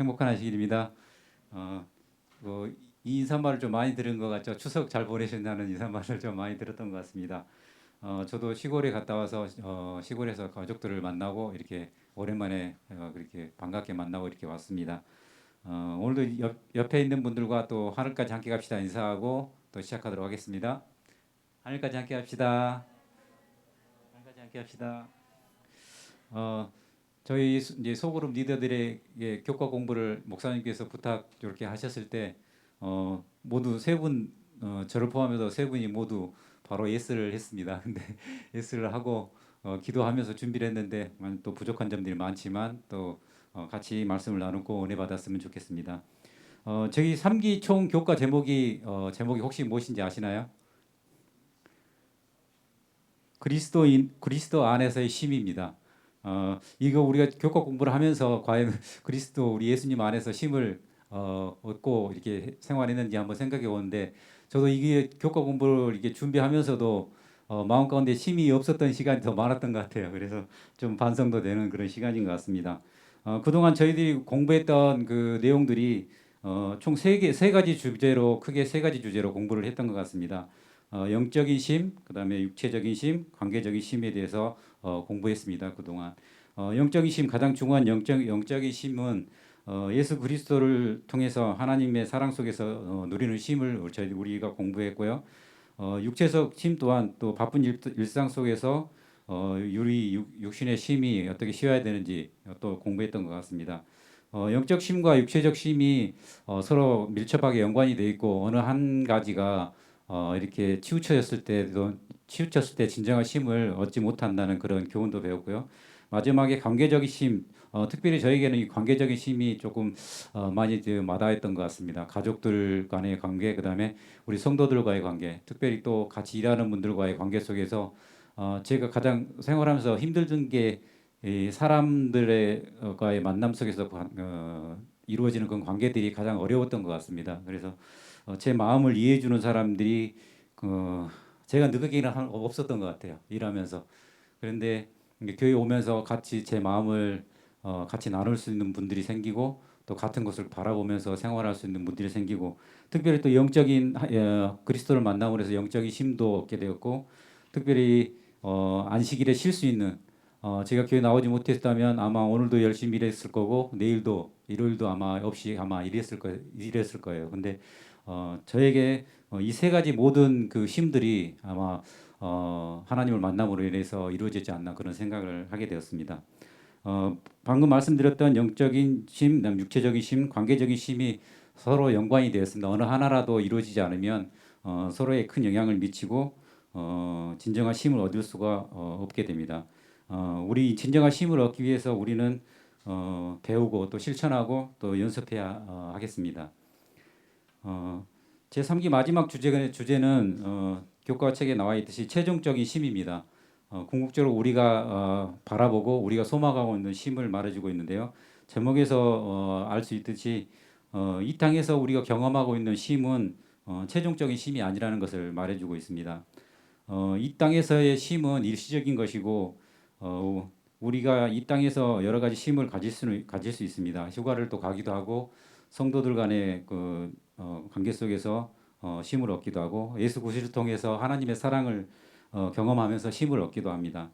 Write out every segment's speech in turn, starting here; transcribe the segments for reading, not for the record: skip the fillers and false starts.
행복한 안식일입니다. 어, 이 인사말을 좀 많이 들은 것 같죠? 추석 잘 보내셨냐는 인사말을 좀 많이 들었던 것 같습니다. 저도 시골에 갔다 와서 시골에서 가족들을 만나고 이렇게 오랜만에 그렇게 반갑게 만나고 이렇게 왔습니다. 오늘도 옆에 있는 분들과 또 하늘까지 함께 갑시다 인사하고 또 시작하도록 하겠습니다. 하늘까지 함께 합시다. 하늘까지 함께 합시다. 어, 저희 이제 소그룹 리더들에게 교과 공부를 목사님께서 부탁 이렇게 하셨을 때 모두 세 분, 저를 포함해서 세 분이 모두 바로 예스를 했습니다. 근데 예스를 하고 기도하면서 준비를 했는데 또 부족한 점들이 많지만 또 같이 말씀을 나누고 은혜 받았으면 좋겠습니다. 저희 3기 총 교과 제목이 혹시 무엇인지 아시나요? 그리스도 안에서의 쉼입니다. 이거 우리가 교과 공부를 하면서 과연 그리스도 우리 예수님 안에서 쉼을 얻고 이렇게 생활했는지 한번 생각해 보는데 저도 이게 교과 공부를 이렇게 준비하면서도 마음 가운데 쉼이 없었던 시간이 더 많았던 것 같아요. 그래서 좀 반성도 되는 그런 시간인 것 같습니다. 그동안 저희들이 공부했던 그 내용들이 총 세 가지 주제로 크게 세 가지 주제로 공부를 했던 것 같습니다. 영적인 심, 그다음에 육체적인 심, 관계적인 심에 대해서 공부했습니다. 그동안 영적인 심 가장 중요한 영적인 심은 예수 그리스도를 통해서 하나님의 사랑 속에서 누리는 심을 우리가 공부했고요. 육체적 심 또한 또 바쁜 일상 속에서 우리 육신의 심이 어떻게 쉬어야 되는지 또 공부했던 것 같습니다. 영적 심과 육체적 심이 서로 밀접하게 연관이 되어 있고 어느 한 가지가 이렇게 치우쳤을 때 진정한 쉼을 얻지 못한다는 그런 교훈도 배웠고요. 마지막에 관계적인 쉼, 특별히 저에게는 이 관계적인 쉼이 조금 많이 마다했던 것 같습니다. 가족들 간의 관계, 그다음에 우리 성도들과의 관계, 특별히 또 같이 일하는 분들과의 관계 속에서 제가 가장 생활하면서 힘들던 게 이 사람들과의 만남 속에서 이루어지는 그런 관계들이 가장 어려웠던 것 같습니다. 그래서 제 마음을 이해해 주는 사람들이 제가 느끼기는 없었던 것 같아요. 일하면서. 그런데 이제 교회 오면서 같이 제 마음을 같이 나눌 수 있는 분들이 생기고 또 같은 것을 바라보면서 생활할 수 있는 분들이 생기고 특별히 또 영적인 그리스도를 만남으로 해서 영적인 힘도 얻게 되었고 특별히 안식일에 쉴 수 있는 제가 교회 나오지 못했다면 아마 오늘도 열심히 일했을 거고 내일도 일요일도 아마 없이 아마 일했을 거예요. 근데 저에게 이 세 가지 모든 그 힘들이 아마 하나님을 만남으로 인해서 이루어지지 않나 그런 생각을 하게 되었습니다. 방금 말씀드렸던 영적인 심, 그다음 육체적인 심, 관계적인 심이 서로 연관이 되었습니다. 어느 하나라도 이루어지지 않으면 서로에 큰 영향을 미치고 진정한 심을 얻을 수가 없게 됩니다. 우리 진정한 심을 얻기 위해서 우리는 배우고 또 실천하고 또 연습해야 하겠습니다. 어, 제 3기 마지막 주제는 교과책에 나와 있듯이 최종적인 심입니다. 궁극적으로 우리가 바라보고 우리가 소망하고 있는 심을 말해주고 있는데요. 제목에서 알 수 있듯이 이 땅에서 우리가 경험하고 있는 심은 최종적인 심이 아니라는 것을 말해주고 있습니다. 이 땅에서의 심은 일시적인 것이고 우리가 이 땅에서 여러 가지 심을 가질 수 있습니다. 휴가를 또 가기도 하고 성도들 간의 그 관계 속에서 쉼을 얻기도 하고 예수 그리스도를 통해서 하나님의 사랑을 경험하면서 쉼을 얻기도 합니다.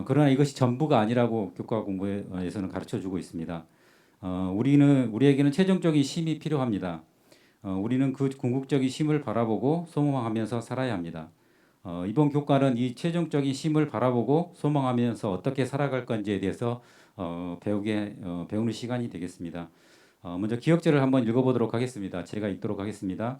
그러나 이것이 전부가 아니라고 교과 공부에서는 가르쳐 주고 있습니다. 우리에게는 최종적인 쉼이 필요합니다. 우리는 그 궁극적인 쉼을 바라보고 소망하면서 살아야 합니다. 이번 교과는 이 최종적인 쉼을 바라보고 소망하면서 어떻게 살아갈 건지에 대해서 배우는 시간이 되겠습니다. 먼저 기억절을 한번 읽어보도록 하겠습니다. 제가 읽도록 하겠습니다.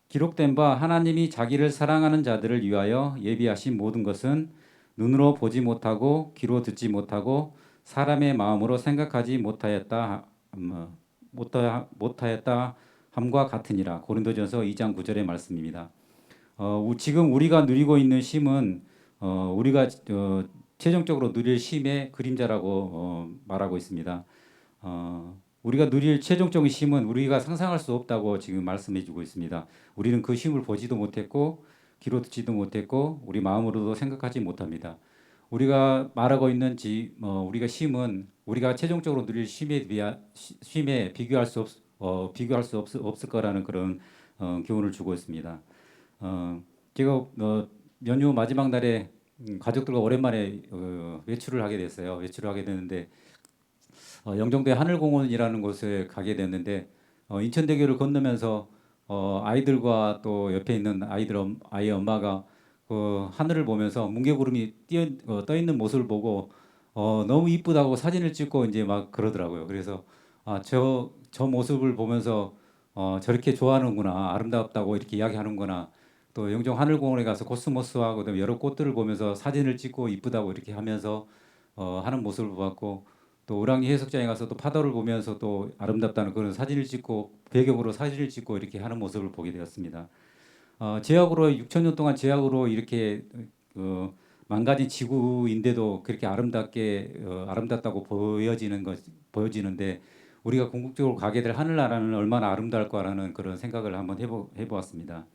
기록된 바 하나님이 자기를 사랑하는 자들을 위하여 예비하신 모든 것은 눈으로 보지 못하고 귀로 듣지 못하고 사람의 마음으로 생각하지 못하였다 함과 같으니라. 고린도전서 2장 9절의 말씀입니다. 지금 우리가 누리고 있는 쉼은 우리가 최종적으로 누릴 쉼의 그림자라고 말하고 있습니다. 우리가 누릴 최종적인 쉼은 우리가 상상할 수 없다고 지금 말씀해주고 있습니다. 우리는 그 쉼을 보지도 못했고 귀로 듣지도 못했고 우리 마음으로도 생각하지 못합니다. 우리가 말하고 있는 우리가 쉼은 우리가 최종적으로 누릴 쉼에 비교할 수 없을 거라는 그런 교훈을 주고 있습니다. 제가 연휴 마지막 날에 가족들과 오랜만에 외출을 하게 됐어요. 외출을 하게 됐는데 영종도의 하늘공원이라는 곳에 가게 됐는데 인천대교를 건너면서 아이들과 또 옆에 있는 아이의 엄마가 그 하늘을 보면서 뭉게구름이 떠 있는 모습을 보고 너무 이쁘다고 사진을 찍고 이제 막 그러더라고요. 그래서 저 모습을 보면서 저렇게 좋아하는구나, 아름답다고 이렇게 이야기하는구나. 또 영종 하늘공원에 가서 코스모스하고 그다음에 여러 꽃들을 보면서 사진을 찍고 이쁘다고 이렇게 하면서 하는 모습을 보았고, 또 우랑리 해수욕장에 가서 또 파도를 보면서 또 아름답다는 그런 사진을 찍고 배경으로 사진을 찍고 이렇게 하는 모습을 보게 되었습니다. 제약으로 6천 년 동안 제약으로 이렇게 망가진 지구인데도 그렇게 아름답다고 보여지는데, 우리가 궁극적으로 가게 될 하늘나라는 얼마나 아름다울까라는 그런 생각을 한번 해보았습니다.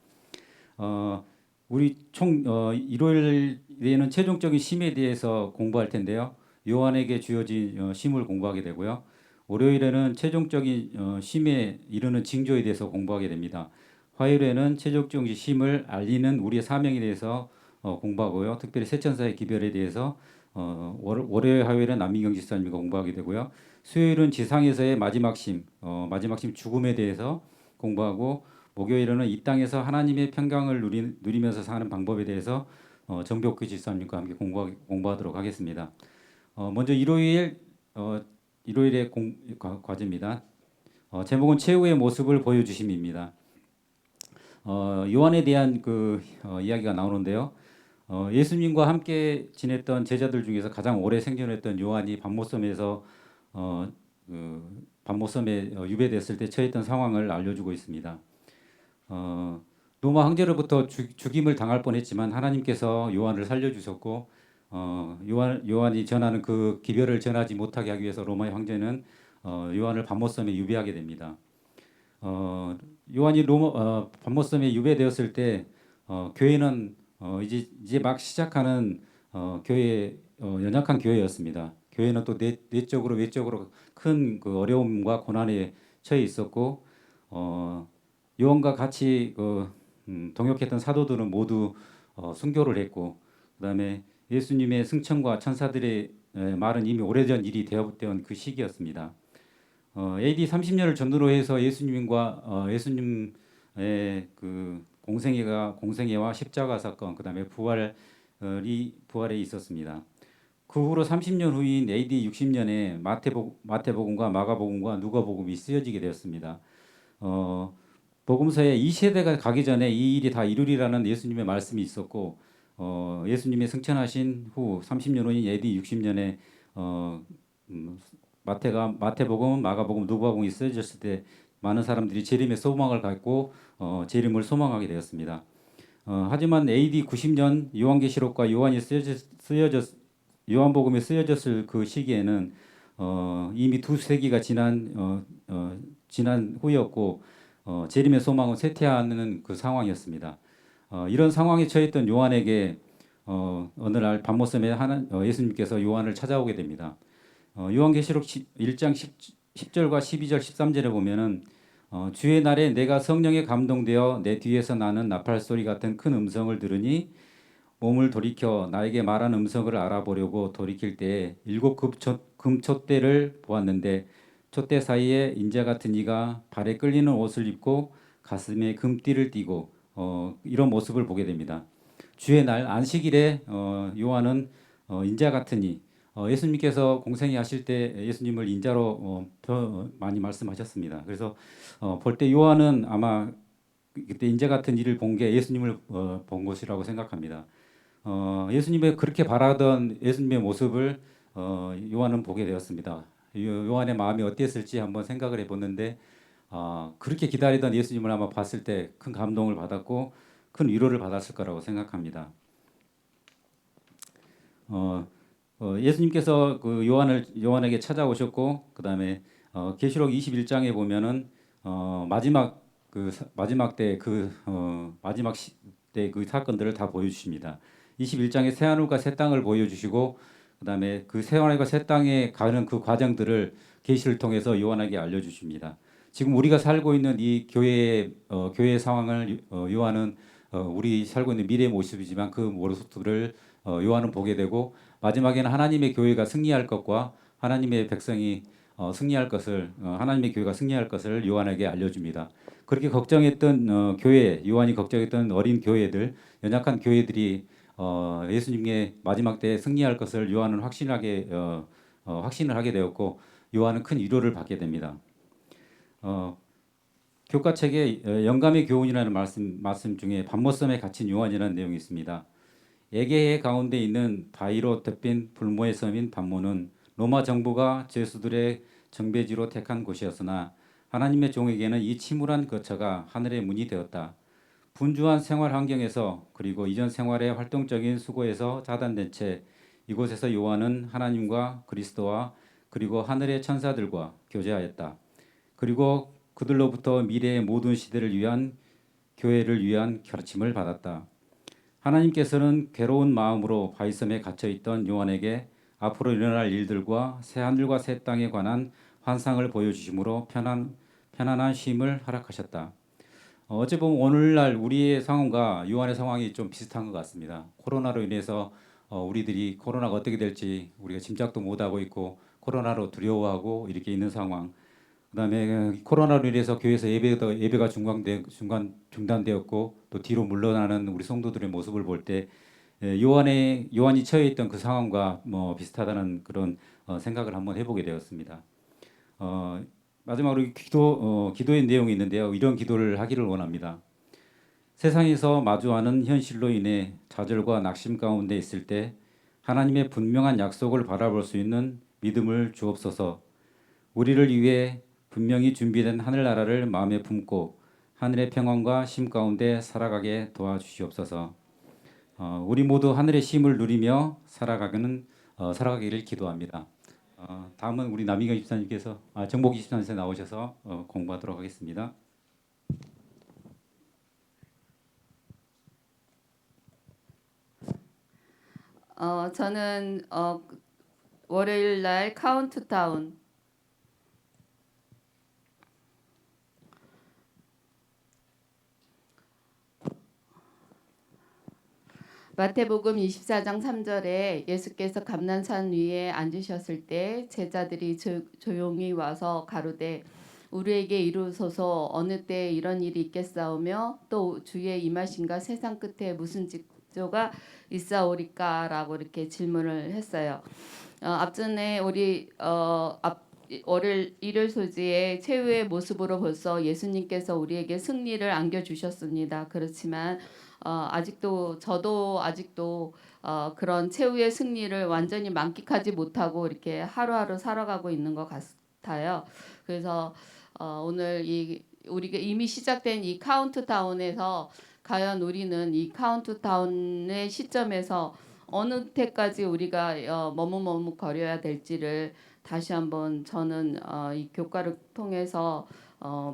우리 일요일에는 최종적인 쉼에 대해서 공부할 텐데요. 요한에게 주어진 쉼을 공부하게 되고요. 월요일에는 최종적인 쉼에 이르는 징조에 대해서 공부하게 됩니다. 화요일에는 최종적인 쉼을 알리는 우리의 사명에 대해서 공부하고요. 특별히 세천사의 기별에 대해서 월요일, 화요일은 남민경 집사님과 공부하게 되고요. 수요일은 지상에서의 마지막 쉼 죽음에 대해서 공부하고, 목요일에는 이 땅에서 하나님의 평강을 누리면서 사는 방법에 대해서 정벽규 집사님과 함께 공부하도록 하겠습니다. 먼저 일요일의 과제입니다. 제목은 최후의 모습을 보여주심입니다. 요한에 대한 이야기가 나오는데요. 예수님과 함께 지냈던 제자들 중에서 가장 오래 생존했던 요한이 반모섬에 유배됐을 때 처했던 상황을 알려주고 있습니다. 로마 황제로부터 죽임을 당할 뻔했지만 하나님께서 요한을 살려주셨고, 요한이 전하는 그 기별을 전하지 못하게 하기 위해서 로마의 황제는 요한을 반모섬에 유배하게 됩니다. 요한이 반모섬에 유배되었을 때 교회는 이제 막 시작하는 연약한 교회였습니다. 교회는 또 내적으로 외적으로 큰 그 어려움과 고난에 처해 있었고, 요한과 같이 동역했던 사도들은 모두 순교를 했고, 그다음에 예수님의 승천과 천사들의 말은 이미 오래전 일이 되었던 그 시기였습니다. AD 30년을 전후로 해서 예수님의 그 공생애와 십자가 사건, 그다음에 부활에 있었습니다. 그 후로 30년 후인 AD 60년에 마태복음과 마가복음과 누가복음이 쓰여지게 되었습니다. 복음서에 이 세대가 가기 전에 이 일이 다 이루리라는 예수님의 말씀이 있었고, 예수님의 승천하신 후 30년 후인 AD 60년에 마태복음, 마가복음, 누가복음이 쓰여졌을 때 많은 사람들이 재림의 소망을 갖고 재림을 소망하게 되었습니다. 하지만 AD 90년 요한계시록과 요한복음이 쓰여졌을 그 시기에는 이미 2세기가 지난 후였고, 재림의 소망은 쇠퇴하는 그 상황이었습니다. 이런 상황에 처했던 요한에게 어느 날 밤모섬에 예수님께서 요한을 찾아오게 됩니다. 요한계시록 1장 10절과 12절 13절에 보면은 주의 날에 내가 성령에 감동되어 내 뒤에서 나는 나팔 소리 같은 큰 음성을 들으니 몸을 돌이켜 나에게 말한 음성을 알아보려고 돌이킬 때에 7금촛대를 보았는데, 촛대 사이에 인자 같은 이가 발에 끌리는 옷을 입고 가슴에 금띠를 띠고 이런 모습을 보게 됩니다. 주의 날 안식일에 요한은 인자 같은 이, 예수님께서 공생애 하실 때 예수님을 인자로 많이 말씀하셨습니다. 그래서 볼 때 요한은 아마 그때 인자 같은 이를 본 게 예수님을 본 것이라고 생각합니다. 예수님의 그렇게 바라던 예수님의 모습을 요한은 보게 되었습니다. 요한의 마음이 어땠을지 한번 생각을 해봤는데, 그렇게 기다리던 예수님을 아마 봤을 때 큰 감동을 받았고 큰 위로를 받았을 거라고 생각합니다. 예수님께서 그 요한에게 찾아오셨고, 그 다음에 계시록 21장에 보면은 마지막 때 그 사건들을 다 보여주십니다. 21장에 새 하늘과 새 땅을 보여주시고, 그다음에 그 새 하늘과 새 땅에 가는 그 과정들을 계시를 통해서 요한에게 알려주십니다. 지금 우리가 살고 있는 이 교회의 상황을 요한은 우리 살고 있는 미래의 모습이지만 그 모습들을 요한은 보게 되고 마지막에는 하나님의 교회가 승리할 것과 하나님의 백성이 승리할 것을 하나님의 교회가 승리할 것을 요한에게 알려줍니다. 그렇게 걱정했던 교회 요한이 걱정했던 어린 교회들 연약한 교회들이 예수님의 마지막 때에 승리할 것을 요한은 확신을 하게 되었고 요한은 큰 위로를 받게 됩니다. 어, 교과책에 영감의 교훈이라는 말씀 중에 밤모섬에 갇힌 요한이라는 내용이 있습니다. 에게해 가운데 있는 바위로 덮인 불모의 섬인 밤모는 로마 정부가 죄수들의 정배지로 택한 곳이었으나 하나님의 종에게는 이 침울한 거처가 하늘의 문이 되었다. 분주한 생활 환경에서 그리고 이전 생활의 활동적인 수고에서 차단된 채 이곳에서 요한은 하나님과 그리스도와 그리고 하늘의 천사들과 교제하였다. 그리고 그들로부터 미래의 모든 시대를 위한 교회를 위한 가르침을 받았다. 하나님께서는 괴로운 마음으로 바위섬에 갇혀 있던 요한에게 앞으로 일어날 일들과 새 하늘과 새 땅에 관한 환상을 보여주심으로 편안한 쉼을 허락하셨다. 어찌 보면 오늘날 우리의 상황과 요한의 상황이 좀 비슷한 것 같습니다. 코로나로 인해서 우리들이 코로나가 어떻게 될지 우리가 짐작도 못하고 있고 코로나로 두려워하고 이렇게 있는 상황. 그다음에 코로나로 인해서 교회에서 예배가 중단되었고 또 뒤로 물러나는 우리 성도들의 모습을 볼 때 요한이 처해 있던 그 상황과 뭐 비슷하다는 그런 생각을 한번 해보게 되었습니다. 어, 마지막으로 기도의 내용이 있는데요. 이런 기도를 하기를 원합니다. 세상에서 마주하는 현실로 인해 좌절과 낙심 가운데 있을 때 하나님의 분명한 약속을 바라볼 수 있는 믿음을 주옵소서. 우리를 위해 분명히 준비된 하늘나라를 마음에 품고 하늘의 평안과 쉼 가운데 살아가게 도와주시옵소서. 우리 모두 하늘의 쉼을 누리며 살아가기를 기도합니다. 다음은 우리 남희경 집사님께서 정복 집사님께서 나오셔서 공부하도록 하겠습니다. 저는 월요일 날 카운트다운 마태복음 24장 3절에 예수께서 감난산 위에 앉으셨을 때 제자들이 조용히 와서 가로되 우리에게 이루소서 어느 때 이런 일이 있겠사오며 또 주의 임하신가 세상 끝에 무슨 징조가 있사오리까라고 이렇게 질문을 했어요. 앞전에 우리 월요일 일요일 소지의 최후의 모습으로 벌써 예수님께서 우리에게 승리를 안겨주셨습니다. 그렇지만 저도 아직도 그런 최후의 승리를 완전히 만끽하지 못하고 이렇게 하루하루 살아가고 있는 것 같아요. 그래서 오늘 우리가 이미 시작된 이 카운트다운에서 과연 우리는 이 카운트다운의 시점에서 어느 때까지 우리가 머뭇머뭇거려야 될지를 다시 한번 저는 이 교과를 통해서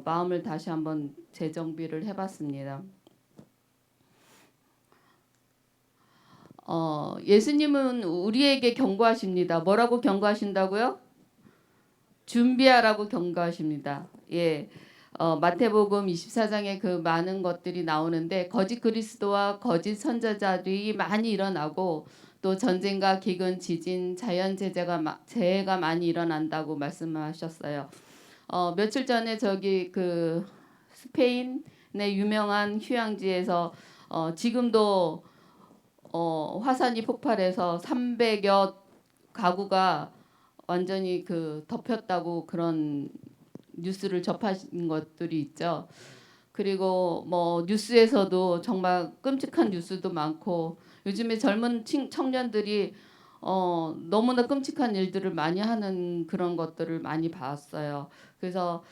마음을 다시 한번 재정비를 해봤습니다. 예수님은 우리에게 경고하십니다. 뭐라고 경고하신다고요? 준비하라고 경고하십니다. 예. 마태복음 24장에 그 많은 것들이 나오는데 거짓 그리스도와 거짓 선지자들이 많이 일어나고 또 전쟁과 기근, 지진, 재해가 많이 일어난다고 말씀하셨어요. 며칠 전에 저기 그 스페인의 유명한 휴양지에서 지금도 화산이 폭발해서 300여 가구가 완전히 덮였다고 그런 뉴스를 접하신 것들이 있죠. 그리고 뭐 뉴스에서도 정말 끔찍한 뉴스도 많고 요즘에 젊은 청년들이 너무나 끔찍한 일들을 많이 하는 그런 것들을 많이 봤어요. 그래서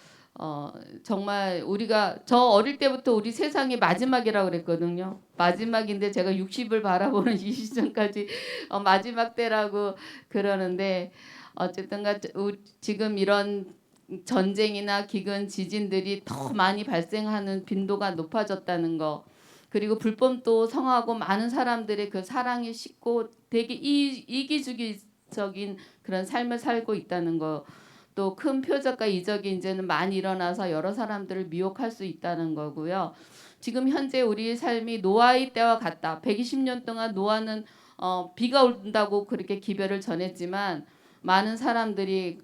정말 저 어릴 때부터 우리 세상이 마지막이라고 그랬거든요. 마지막인데 제가 60을 바라보는 이 시점까지 마지막 때라고 그러는데 어쨌든 지금 이런 전쟁이나 기근, 지진들이 더 많이 발생하는 빈도가 높아졌다는 거. 그리고 불법도 성하고 많은 사람들의 그 사랑이 식고 되게 이기주기 비극적인 그런 삶을 살고 있다는 거. 또 큰 표적과 이적이 이제는 많이 일어나서 여러 사람들을 미혹할 수 있다는 거고요. 지금 현재 우리의 삶이 노아의 때와 같다. 120년 동안 노아는 비가 온다고 그렇게 기별을 전했지만 많은 사람들이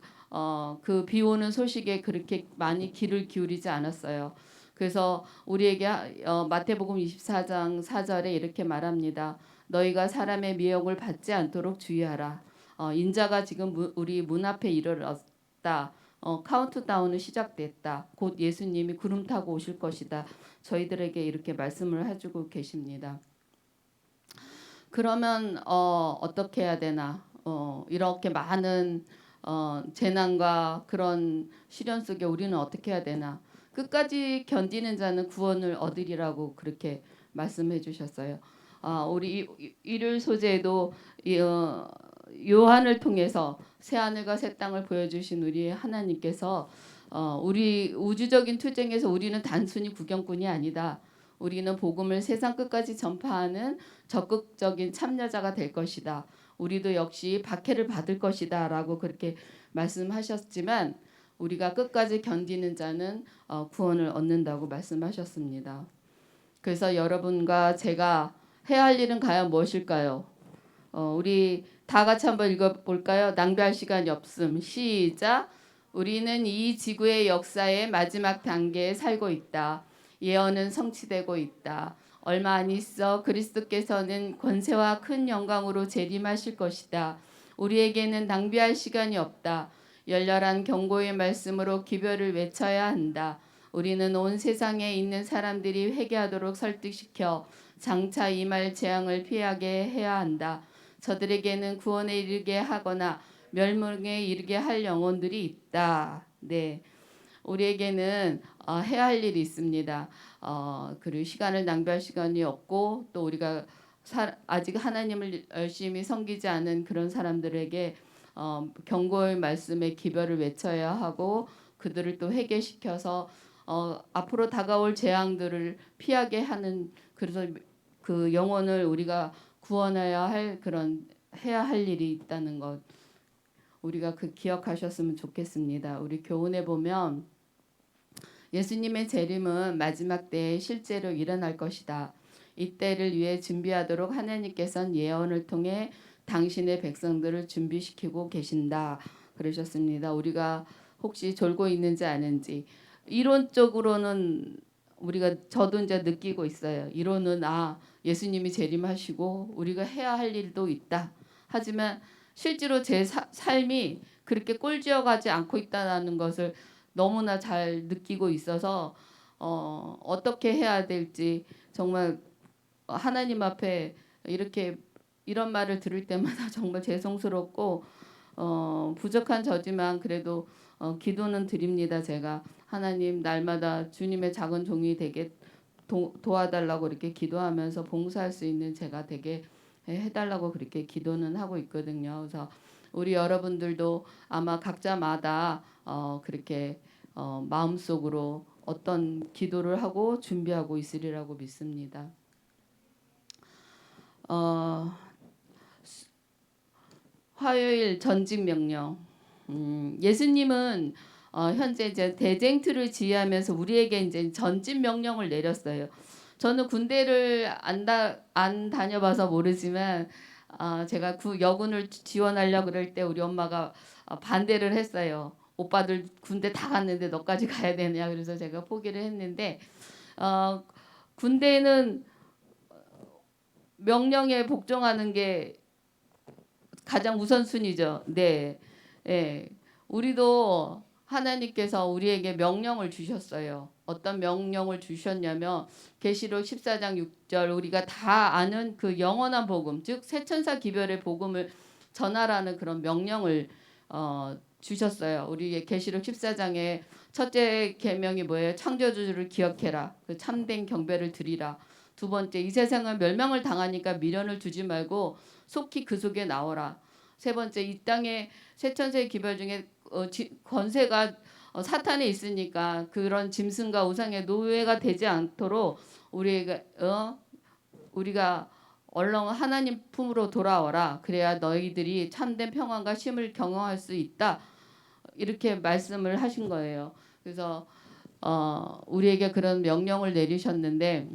그 비 오는 소식에 그렇게 많이 귀를 기울이지 않았어요. 그래서 우리에게 마태복음 24장 4절에 이렇게 말합니다. 너희가 사람의 미혹을 받지 않도록 주의하라. 인자가 지금 우리 문 앞에 이르렀다. 카운트다운은 시작됐다. 곧 예수님이 구름 타고 오실 것이다. 저희들에게 이렇게 말씀을 해주고 계십니다. 그러면 어떻게 해야 되나? 이렇게 많은 재난과 그런 시련 속에 우리는 어떻게 해야 되나? 끝까지 견디는 자는 구원을 얻으리라고 그렇게 말씀해 주셨어요. 우리 일요일 소재에도 요한을 통해서 새 하늘과 새 땅을 보여주신 우리 하나님께서 우리 우주적인 투쟁에서 우리는 단순히 구경꾼이 아니다. 우리는 복음을 세상 끝까지 전파하는 적극적인 참여자가 될 것이다. 우리도 역시 박해를 받을 것이다 라고 그렇게 말씀하셨지만 우리가 끝까지 견디는 자는 구원을 얻는다고 말씀하셨습니다. 그래서 여러분과 제가 해야 할 일은 과연 무엇일까요? 우리 다 같이 한번 읽어볼까요? 낭비할 시간이 없음. 시작. 우리는 이 지구의 역사의 마지막 단계에 살고 있다. 예언은 성취되고 있다. 얼마 안 있어 그리스도께서는 권세와 큰 영광으로 재림하실 것이다. 우리에게는 낭비할 시간이 없다. 열렬한 경고의 말씀으로 기별을 외쳐야 한다. 우리는 온 세상에 있는 사람들이 회개하도록 설득시켜 장차 임할 재앙을 피하게 해야 한다. 저들에게는 구원에 이르게 하거나 멸망에 이르게 할 영혼들이 있다. 네, 우리에게는 해야 할 일이 있습니다. 그리고 시간을 낭비할 시간이 없고 또 우리가 아직 하나님을 열심히 섬기지 않은 그런 사람들에게 경고의 말씀에 기별을 외쳐야 하고 그들을 또 회개시켜서 앞으로 다가올 재앙들을 피하게 하는, 그래서 그 영혼을 우리가 구원해야 할 그런 해야 할 일이 있다는 것, 우리가 그 기억하셨으면 좋겠습니다. 우리 교훈에 보면 예수님의 재림은 마지막 때에 실제로 일어날 것이다. 이때를 위해 준비하도록 하나님께서는 예언을 통해 당신의 백성들을 준비시키고 계신다. 그러셨습니다. 우리가 혹시 졸고 있는지 아는지, 이론적으로는 우리가 저도 이제 느끼고 있어요. 이론은 예수님이 재림하시고 우리가 해야 할 일도 있다. 하지만 실제로 제 삶이 그렇게 꼴지어가지 않고 있다는 것을 너무나 잘 느끼고 있어서 어떻게 해야 될지 정말 하나님 앞에 이렇게 이런 말을 들을 때마다 정말 죄송스럽고 부족한 저지만 그래도 기도는 드립니다. 제가 하나님 날마다 주님의 작은 종이 되게 도와달라고 이렇게 기도하면서 봉사할 수 있는 제가 되게 해달라고 그렇게 기도는 하고 있거든요. 그래서 우리 여러분들도 아마 각자마다 그렇게 마음속으로 어떤 기도를 하고 준비하고 있으리라고 믿습니다. 화요일 전직 명령. 예수님은 현재 이제 대쟁투를 지휘하면서 우리에게 이제 전직 명령을 내렸어요. 저는 군대를 안 다녀봐서 모르지만 제가 여군을 지원하려고 그럴 때 우리 엄마가 반대를 했어요. 오빠들 군대 다 갔는데 너까지 가야 되냐. 그래서 제가 포기를 했는데 군대는 명령에 복종하는 게 가장 우선순위죠. 네, 예. 우리도 하나님께서 우리에게 명령을 주셨어요. 어떤 명령을 주셨냐면 계시록 14장 6절, 우리가 다 아는 그 영원한 복음, 즉 새천사 기별의 복음을 전하라는 그런 명령을 주셨어요. 우리 계시록 14장의 첫째 계명이 뭐예요? 창조주를 기억해라. 그 참된 경배를 드리라. 두 번째, 이 세상은 멸망을 당하니까 미련을 두지 말고 속히 그 속에 나오라. 세 번째, 이 땅에 새천사의 기별 중에 권세가 사탄에 있으니까 그런 짐승과 우상의 노예가 되지 않도록 우리가 얼른 하나님 품으로 돌아와라. 그래야 너희들이 참된 평안과 쉼을 경험할 수 있다. 이렇게 말씀을 하신 거예요. 그래서 우리에게 그런 명령을 내리셨는데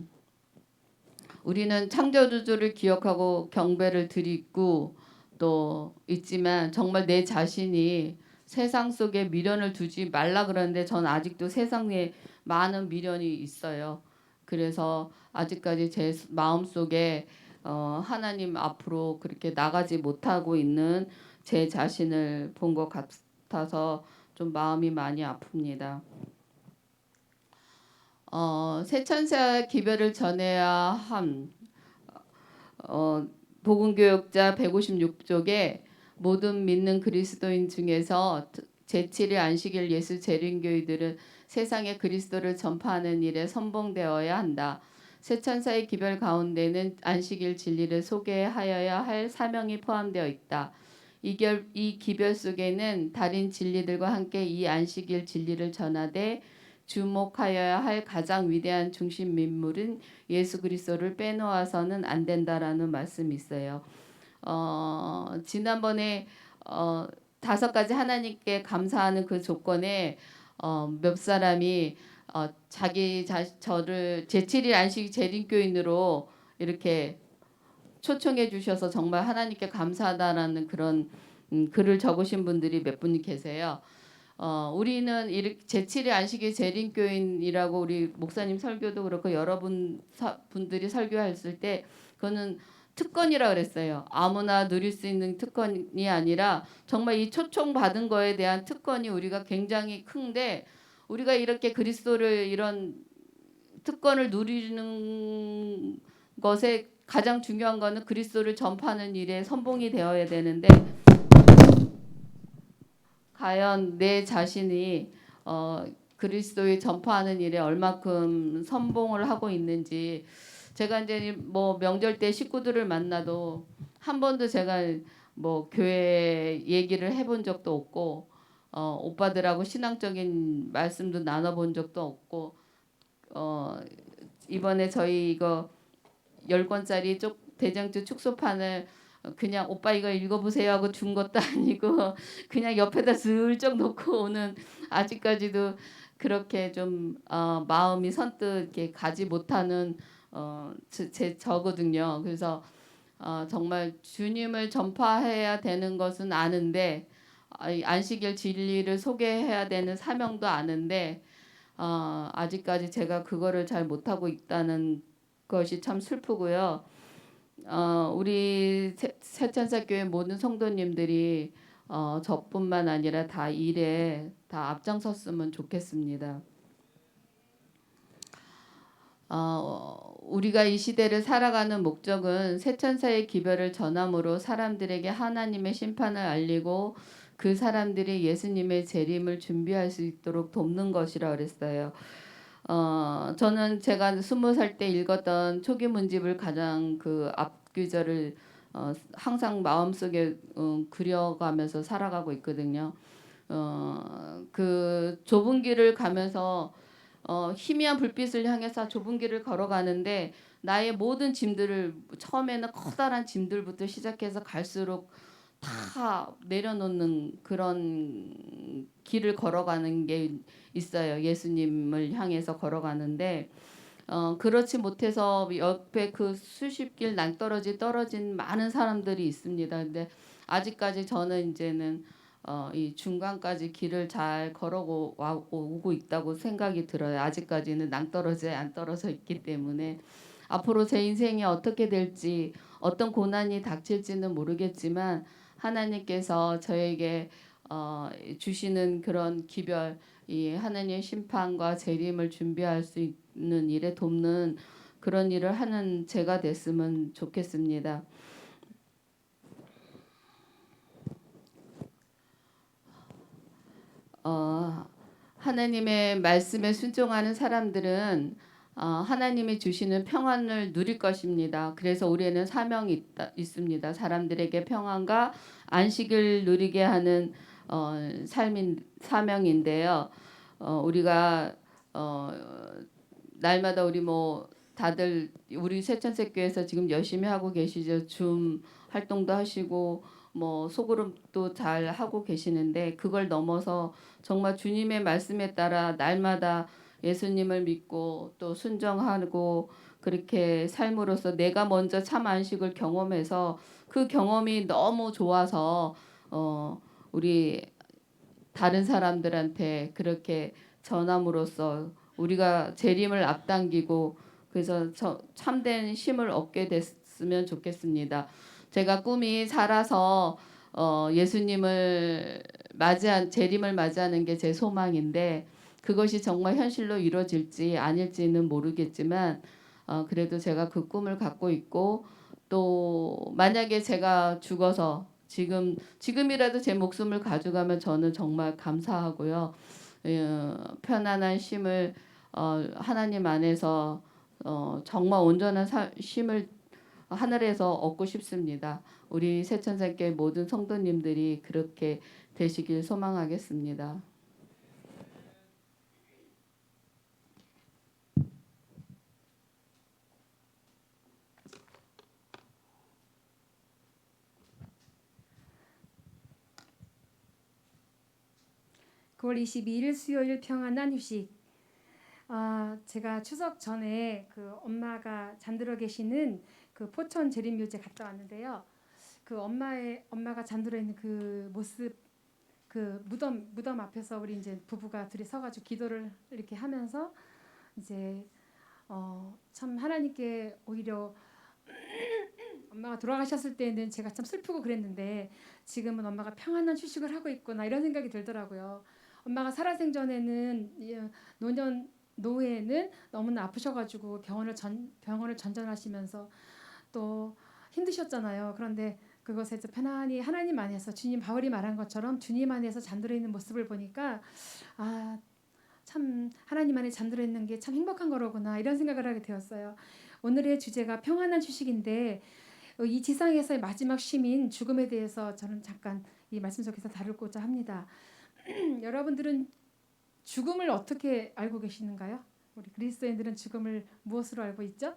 우리는 창조주를 기억하고 경배를 드리고 또 있지만 정말 내 자신이 세상 속에 미련을 두지 말라 그러는데 전 아직도 세상에 많은 미련이 있어요. 그래서 아직까지 제 마음속에 하나님 앞으로 그렇게 나가지 못하고 있는 제 자신을 본 것 같아서 좀 마음이 많이 아픕니다. 세천사 기별을 전해야 함. 복음교역자 156쪽에 모든 믿는 그리스도인 중에서 제7일 안식일 예수 재림교회들은 세상에 그리스도를 전파하는 일에 선봉되어야 한다. 세천사의 기별 가운데는 안식일 진리를 소개하여야 할 사명이 포함되어 있다. 이 기별 속에는 다른 진리들과 함께 이 안식일 진리를 전하되 주목하여야 할 가장 위대한 중심 인물은 예수 그리스도를 빼놓아서는 안 된다라는 말씀이 있어요. 지난번에 5가지 하나님께 감사하는 그 조건에 몇 사람이 저를 제7일 안식 재림교인으로 이렇게 초청해 주셔서 정말 하나님께 감사하다라는 그런 글을 적으신 분들이 몇 분 계세요. 우리는 이렇게 제7일 안식일 재림교인이라고 우리 목사님 설교도 그렇고 여러분 분들이 설교했을 때 그거는 특권이라 그랬어요. 아무나 누릴 수 있는 특권이 아니라 정말 이 초청 받은 거에 대한 특권이 우리가 굉장히 큰데 우리가 이렇게 그리스도를 이런 특권을 누리는 것에 가장 중요한 거는 그리스도를 전파하는 일에 선봉이 되어야 되는데 과연 내 자신이 그리스도의 전파하는 일에 얼마큼 선봉을 하고 있는지 제가 이제 뭐 명절 때 식구들을 만나도 한 번도 제가 뭐 교회 얘기를 해본 적도 없고 오빠들하고 신앙적인 말씀도 나눠본 적도 없고 이번에 저희 이거 10권짜리 대장주 축소판을 그냥 오빠 이거 읽어보세요 하고 준 것도 아니고 그냥 옆에다 슬쩍 놓고 오는 아직까지도 그렇게 좀 마음이 선뜻 이렇게 가지 못하는 저거든요. 그래서 정말 주님을 전파해야 되는 것은 아는데 안식일 진리를 소개해야 되는 사명도 아는데 아직까지 제가 그거를 잘 못하고 있다는 것이 참 슬프고요. 우리 세천사교회 모든 성도님들이 저뿐만 아니라 다 일에 다 앞장섰으면 좋겠습니다. 우리가 이 시대를 살아가는 목적은 세천사의 기별을 전함으로 사람들에게 하나님의 심판을 알리고 그 사람들이 예수님의 재림을 준비할 수 있도록 돕는 것이라 그랬어요. 저는 제가 20살 때 읽었던 초기 문집을 가장 그 앞귀절을 항상 마음속에 그려가면서 살아가고 있거든요. 그 좁은 길을 가면서 희미한 불빛을 향해서 좁은 길을 걸어가는데 나의 모든 짐들을 처음에는 커다란 짐들부터 시작해서 갈수록 다 내려놓는 그런 길을 걸어가는 게 있어요. 예수님을 향해서 걸어가는데 그렇지 못해서 옆에 그 수십 길 낭떠러지 떨어진 많은 사람들이 있습니다. 근데 아직까지 저는 이제는 이 중간까지 길을 잘 오고 있다고 생각이 들어요. 아직까지는 낭떠러지에 안 떨어져 있기 때문에 앞으로 제 인생이 어떻게 될지 어떤 고난이 닥칠지는 모르겠지만 하나님께서 저에게 주시는 그런 기별, 이 하나님의 심판과 재림을 준비할 수 있는 일에 돕는 그런 일을 하는 제가 됐으면 좋겠습니다. 하나님의 말씀에 순종하는 사람들은 하나님이 주시는 평안을 누릴 것입니다. 그래서 우리에는 사명이 있습니다. 사람들에게 평안과 안식을 누리게 하는 사명인데요. 우리가 날마다 우리 뭐 다들 우리 세천sek교에서 지금 열심히 하고 계시죠. 줌 활동도 하시고 뭐 소그룹도 잘 하고 계시는데 그걸 넘어서 정말 주님의 말씀에 따라 날마다 예수님을 믿고 또 순종하고 그렇게 삶으로써 내가 먼저 참 안식을 경험해서 그 경험이 너무 좋아서 우리 다른 사람들한테 그렇게 전함으로써 우리가 재림을 앞당기고 그래서 참된 쉼을 얻게 됐으면 좋겠습니다. 제가 꿈이 살아서 예수님을 재림을 맞이하는 게 제 소망인데 그것이 정말 현실로 이루어질지 아닐지는 모르겠지만 그래도 제가 그 꿈을 갖고 있고 또 만약에 제가 죽어서 지금이라도 제 목숨을 가져가면 저는 정말 감사하고요. 편안한 쉼을 하나님 안에서 정말 온전한 쉼을 하늘에서 얻고 싶습니다. 우리 세천사교회 모든 성도님들이 그렇게 되시길 소망하겠습니다. 9월 22일 수요일 평안한 휴식. 제가 추석 전에 그 엄마가 잠들어 계시는 그 포천 재림묘지에 갔다 왔는데요. 그 엄마가 잠들어 있는 그 모습, 그 무덤 앞에서 우리 이제 부부가 둘이 서가지고 기도를 이렇게 하면서 이제 참 하나님께 오히려 엄마가 돌아가셨을 때는 제가 참 슬프고 그랬는데 지금은 엄마가 평안한 휴식을 하고 있구나 이런 생각이 들더라고요. 엄마가 살아생전에는 노후에는 너무나 아프셔가지고 병원을 전전하시면서 또 힘드셨잖아요. 그런데 그것에서 편안히 하나님 안에서 주님 바울이 말한 것처럼 주님 안에서 잠들어 있는 모습을 보니까 참 하나님 안에 잠들어 있는 게 참 행복한 거로구나 이런 생각을 하게 되었어요. 오늘의 주제가 평안한 휴식인데 이 지상에서의 마지막 쉼인 죽음에 대해서 저는 잠깐 이 말씀 속에서 다루고자 합니다. 여러분들은 죽음을 어떻게 알고 계시는가요? 우리 그리스도인들은 죽음을 무엇으로 알고 있죠?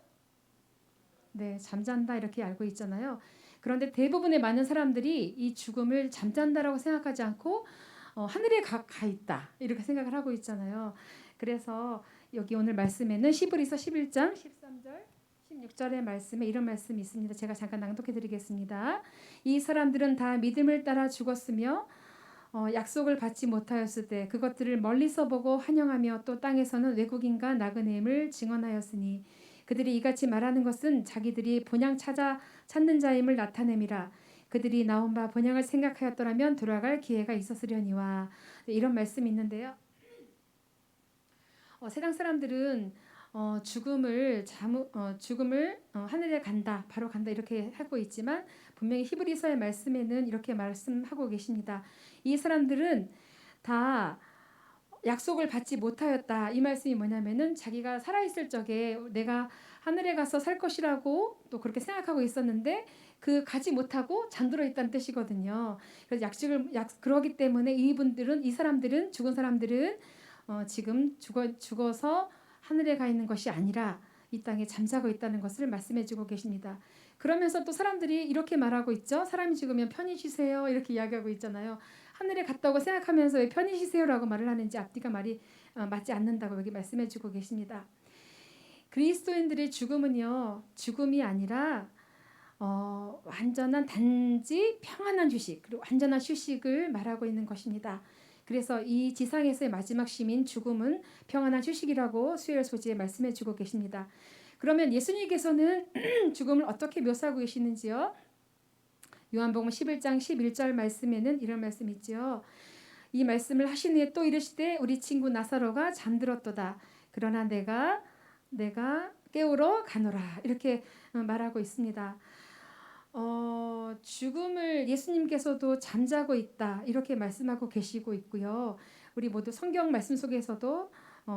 네, 잠잔다 이렇게 알고 있잖아요. 그런데 대부분의 많은 사람들이 이 죽음을 잠잔다라고 생각하지 않고 하늘에 가 있다 이렇게 생각을 하고 있잖아요. 그래서 여기 오늘 말씀에는 히브리서 11장 13절 16절의 말씀에 이런 말씀이 있습니다. 제가 잠깐 낭독해 드리겠습니다. 이 사람들은 다 믿음을 따라 죽었으며 약속을 받지 못하였을 때 그것들을 멀리서 보고 환영하며 또 땅에서는 외국인과 나그네임을 증언하였으니 그들이 이같이 말하는 것은 자기들이 본향 찾는 자임을 나타냄이라. 그들이 나온 바 본향을 생각하였더라면 돌아갈 기회가 있었으려니와. 이런 말씀이 있는데요. 세상 사람들은 죽음을 하늘에 간다, 바로 간다 이렇게 하고 있지만 분명히 히브리서의 말씀에는 이렇게 말씀하고 계십니다. 이 사람들은 다 약속을 받지 못하였다. 이 말씀이 뭐냐면은 자기가 살아있을 적에 내가 하늘에 가서 살 것이라고 또 그렇게 생각하고 있었는데 그 가지 못하고 잠들어 있다는 뜻이거든요. 그래서 그러기 때문에 이 사람들은 죽은 사람들은 지금 죽어서 하늘에 가 있는 것이 아니라 이 땅에 잠자고 있다는 것을 말씀해주고 계십니다. 그러면서 또 사람들이 이렇게 말하고 있죠. 사람이 죽으면 편히 쉬세요 이렇게 이야기하고 있잖아요. 하늘에 갔다고 생각하면서 왜 편히 쉬세요라고 말을 하는지 앞뒤가 말이 맞지 않는다고 여기 말씀해주고 계십니다. 그리스도인들의 죽음은요, 죽음이 아니라 완전한 단지 평안한 휴식 그리고 완전한 휴식을 말하고 있는 것입니다. 그래서 이 지상에서의 마지막 쉼인 죽음은 평안한 휴식이라고 수요일 소지에 말씀해주고 계십니다. 그러면 예수님께서는 죽음을 어떻게 묘사하고 계시는지요? 요한복음 11장 11절 말씀에는 이런 말씀이 있죠. 이 말씀을 하신 후에 또 이르시되 우리 친구 나사로가 잠들었도다. 그러나 내가 깨우러 가노라. 이렇게 말하고 있습니다. 죽음을 예수님께서도 잠자고 있다. 이렇게 말씀하고 계시고 있고요. 우리 모두 성경 말씀 속에서도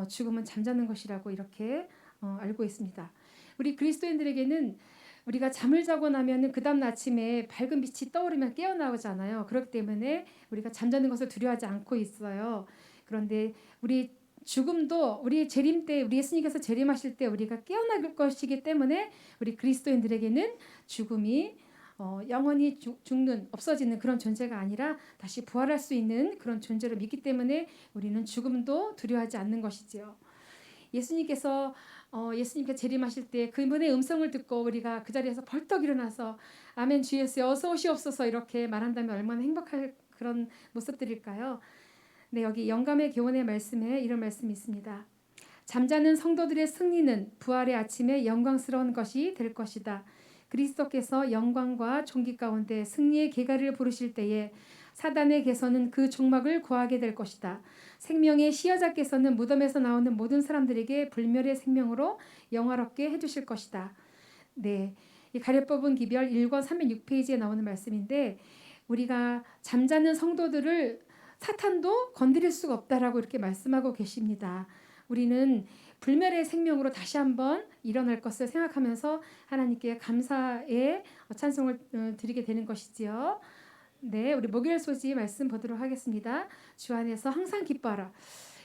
죽음은 잠자는 것이라고 이렇게 알고 있습니다. 우리 그리스도인들에게는 우리가 잠을 자고 나면 그 다음 아침에 밝은 빛이 떠오르면 깨어나오잖아요. 그렇기 때문에 우리가 잠자는 것을 두려워하지 않고 있어요. 그런데 우리 죽음도 우리 재림 때 우리 예수님께서 재림하실 때 우리가 깨어날 것이기 때문에 우리 그리스도인들에게는 죽음이 영원히 죽는 없어지는 그런 존재가 아니라 다시 부활할 수 있는 그런 존재로 믿기 때문에 우리는 죽음도 두려워하지 않는 것이지요. 예수님께서 예수님께 재림하실 때 그분의 음성을 듣고 우리가 그 자리에서 벌떡 일어나서 아멘 주 예수여 어서 오시옵소서 이렇게 말한다면 얼마나 행복할 그런 모습들일까요? 네, 여기 영감의 교훈의 말씀에 이런 말씀이 있습니다. 잠자는 성도들의 승리는 부활의 아침에 영광스러운 것이 될 것이다. 그리스도께서 영광과 존귀 가운데 승리의 계가를 부르실 때에 사단의 개선은 그 종막을 구하게 될 것이다. 생명의 시여자께서는 무덤에서 나오는 모든 사람들에게 불멸의 생명으로 영화롭게 해주실 것이다. 네, 이 가려법은 기별 1권 306페이지에 나오는 말씀인데 우리가 잠자는 성도들을 사탄도 건드릴 수가 없다라고 이렇게 말씀하고 계십니다. 우리는 불멸의 생명으로 다시 한번 일어날 것을 생각하면서 하나님께 감사의 찬송을 드리게 되는 것이지요. 네, 우리 목요일 소지 말씀 보도록 하겠습니다. 주 안에서 항상 기뻐하라.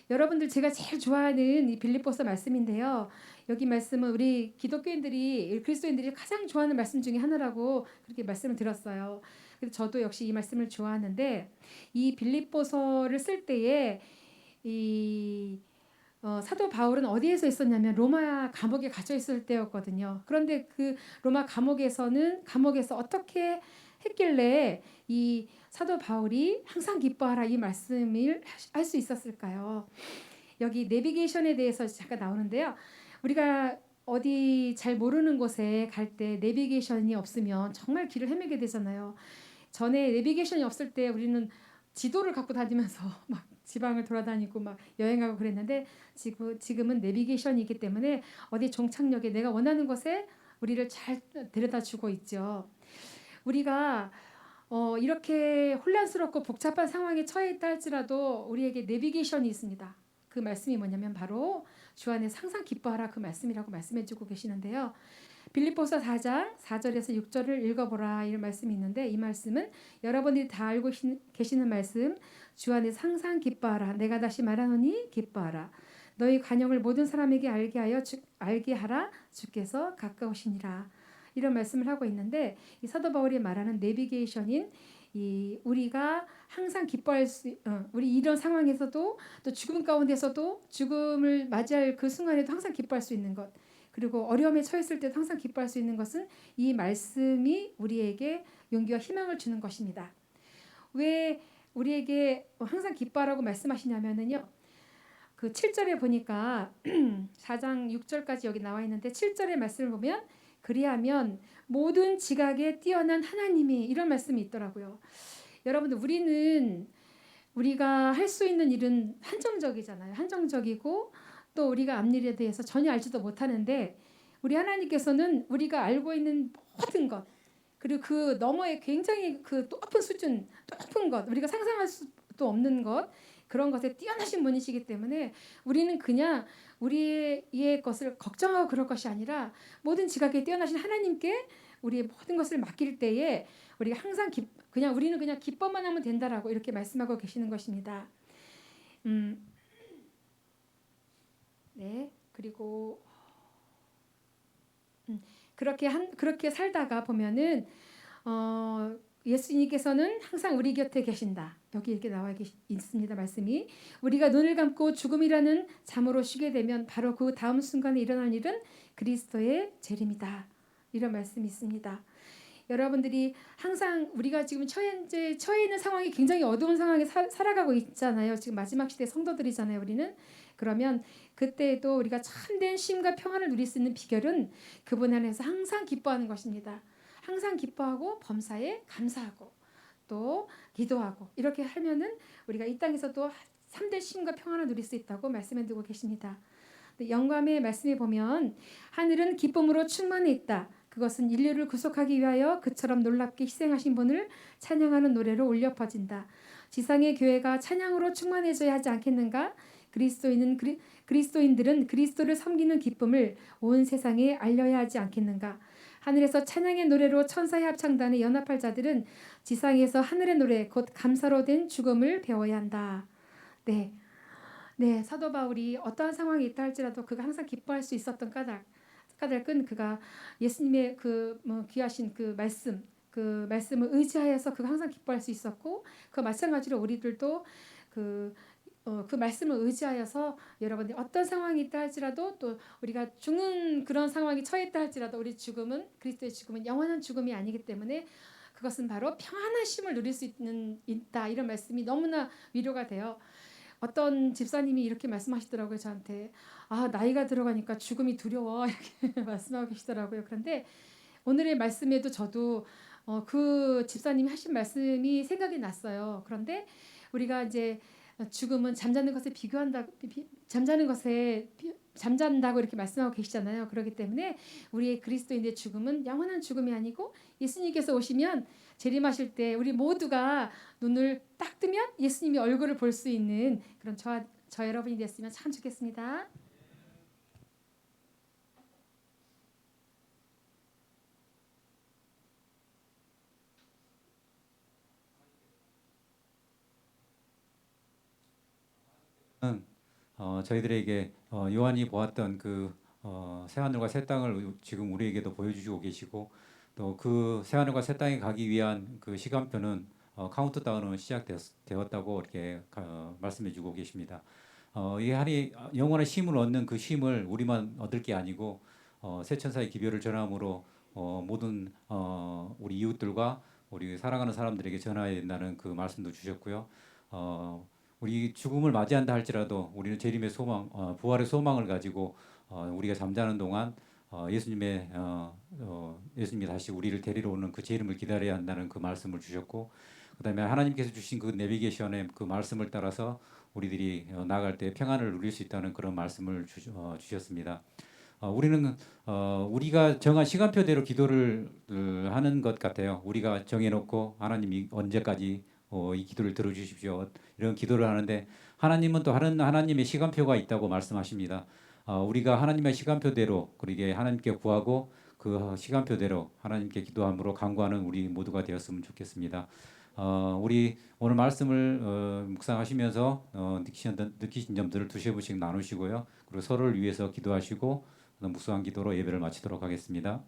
여러분들 제가 제일 좋아하는 이 빌립보서 말씀인데요. 여기 말씀은 우리 기독교인들이 그리스도인들이 가장 좋아하는 말씀 중에 하나라고 그렇게 말씀을 들었어요. 그래서 저도 역시 이 말씀을 좋아하는데 이 빌립보서를 쓸 때에 이 사도 바울은 어디에서 있었냐면 로마 감옥에 갇혀 있을 때였거든요. 그런데 그 로마 감옥에서 어떻게 했길래 이 사도 바울이 항상 기뻐하라 이 말씀을 할 수 있었을까요? 여기 내비게이션에 대해서 잠깐 나오는데요. 우리가 어디 잘 모르는 곳에 갈 때 내비게이션이 없으면 정말 길을 헤매게 되잖아요. 전에 내비게이션이 없을 때 우리는 지도를 갖고 다니면서 막 지방을 돌아다니고 막 여행하고 그랬는데 지금은 내비게이션이 있기 때문에 어디 종착역에 내가 원하는 곳에 우리를 잘 데려다 주고 있죠. 우리가 이렇게 혼란스럽고 복잡한 상황에 처해 있다 할지라도 우리에게 내비게이션이 있습니다. 그 말씀이 뭐냐면 바로 주 안에서 항상 기뻐하라 그 말씀이라고 말씀해주고 계시는데요. 빌립보서 4장 4절에서 6절을 읽어보라 이런 말씀이 있는데 이 말씀은 여러분들이 다 알고 계시는 말씀 주 안에서 항상 기뻐하라 내가 다시 말하노니 기뻐하라 너희 관용을 모든 사람에게 알게 하라 주께서 가까우시니라 이런 말씀을 하고 있는데 이 사도 바울이 말하는 내비게이션인 이 우리가 항상 기뻐할 우리 이런 상황에서도 또 죽음 가운데서도 죽음을 맞이할 그 순간에도 항상 기뻐할 수 있는 것 그리고 어려움에 처했을 때도 항상 기뻐할 수 있는 것은 이 말씀이 우리에게 용기와 희망을 주는 것입니다. 왜 우리에게 항상 기뻐하라고 말씀하시냐면은요. 그 7절에 보니까 4장 6절까지 여기 나와 있는데 7절의 말씀을 보면 그리하면 모든 지각에 뛰어난 하나님이 이런 말씀이 있더라고요. 여러분들 우리가 할 수 있는 일은 한정적이잖아요. 한정적이고 또 우리가 앞일에 대해서 전혀 알지도 못하는데 우리 하나님께서는 우리가 알고 있는 모든 것 그리고 그 너머에 굉장히 그 높은 수준, 높은 것 우리가 상상할 수도 없는 것 그런 것에 뛰어나신 분이시기 때문에 우리는 그냥 우리의 것을 걱정하고 그럴 것이 아니라 모든 지각에 뛰어나신 하나님께 우리의 모든 것을 맡길 때에 우리가 항상 우리는 그냥 기뻐만 하면 된다라고 이렇게 말씀하고 계시는 것입니다. 네, 그리고 그렇게 살다가 보면은 예수님께서는 항상 우리 곁에 계신다. 여기 이렇게 나와 있습니다. 말씀이 우리가 눈을 감고 죽음이라는 잠으로 쉬게 되면 바로 그 다음 순간에 일어날 일은 그리스도의 재림이다. 이런 말씀이 있습니다. 여러분들이 항상 우리가 지금 처해 있는 상황이 굉장히 어두운 상황에 살아가고 있잖아요. 지금 마지막 시대 성도들이잖아요. 우리는 그러면 그때에도 우리가 참된 쉼과 평안을 누릴 수 있는 비결은 그분 안에서 항상 기뻐하는 것입니다. 항상 기뻐하고 범사에 감사하고 또 기도하고 이렇게 하면은 우리가 이 땅에서도 참된 쉼과 평안을 누릴 수 있다고 말씀해두고 계십니다. 영감의 말씀에 보면 하늘은 기쁨으로 충만해 있다. 그것은 인류를 구속하기 위하여 그처럼 놀랍게 희생하신 분을 찬양하는 노래로 울려 퍼진다. 지상의 교회가 찬양으로 충만해져야 하지 않겠는가? 그리스도인들은 그리스도를 섬기는 기쁨을 온 세상에 알려야 하지 않겠는가? 하늘에서 찬양의 노래로 천사의 합창단에 연합할 자들은 지상에서 하늘의 노래 곧 감사로 된 죽음을 배워야 한다. 네, 네, 사도 바울이 어떠한 상황이 있다 할지라도 그가 항상 기뻐할 수 있었던 까닭은 그가 예수님의 귀하신 그 말씀을 의지하여서 그가 항상 기뻐할 수 있었고, 그 마찬가지로 우리들도 그 말씀을 의지하여서 여러분들 어떤 상황이 있다 할지라도, 또 우리가 죽는 그런 상황이 처했다 할지라도 우리 죽음은, 그리스도의 죽음은 영원한 죽음이 아니기 때문에 그것은 바로 평안한 쉼을 누릴 수 있다, 이런 말씀이 너무나 위로가 돼요. 어떤 집사님이 이렇게 말씀하시더라고요, 저한테. 아, 나이가 들어가니까 죽음이 두려워 이렇게 말씀하고 계시더라고요. 그런데 오늘의 말씀에도 저도 그 집사님이 하신 말씀이 생각이 났어요. 그런데 우리가 이제 죽음은 잠자는 것에 잠잔다고 이렇게 말씀하고 계시잖아요. 그렇기 때문에 우리의 그리스도인의 죽음은 영원한 죽음이 아니고, 예수님께서 오시면 재림하실 때 우리 모두가 눈을 딱 뜨면 예수님의 얼굴을 볼 수 있는 그런 저 여러분이 됐으면 참 좋겠습니다. 저희들에게 요한이 보았던 새하늘과 새 땅을 지금 우리에게도 보여주시고 계시고, 또 그 새하늘과 새 땅에 가기 위한 그 시간표는 카운트다운은 시작되었다고 이렇게 말씀해주고 계십니다. 이 하리 영원한 쉼을 얻는 그 쉼을 우리만 얻을 게 아니고 새 천사의 기별을 전함으로 모든 우리 이웃들과 우리 사랑하는 사람들에게 전해야 된다는 그 말씀도 주셨고요. 우리 죽음을 맞이한다 할지라도 우리는 재림의 소망, 부활의 소망을 가지고 우리가 잠자는 동안 예수님이 다시 우리를 데리러 오는 그 재림을 기다려야 한다는 그 말씀을 주셨고, 그다음에 하나님께서 주신 그 내비게이션의 그 말씀을 따라서 우리들이 나아갈 때 평안을 누릴 수 있다는 그런 말씀을 주셨습니다. 우리는 우리가 정한 시간표대로 기도를 하는 것 같아요. 우리가 정해놓고 하나님이 언제까지 이 기도를 들어주십시오, 이런 기도를 하는데, 하나님은 또 다른 하나님의 시간표가 있다고 말씀하십니다. 우리가 하나님의 시간표대로 그러게 하나님께 구하고 그 시간표대로 하나님께 기도함으로 간구하는 우리 모두가 되었으면 좋겠습니다. 우리 오늘 말씀을 묵상하시면서 느끼신 점들을 두세 분씩 나누시고요. 그리고 서로를 위해서 기도하시고 묵상한 기도로 예배를 마치도록 하겠습니다.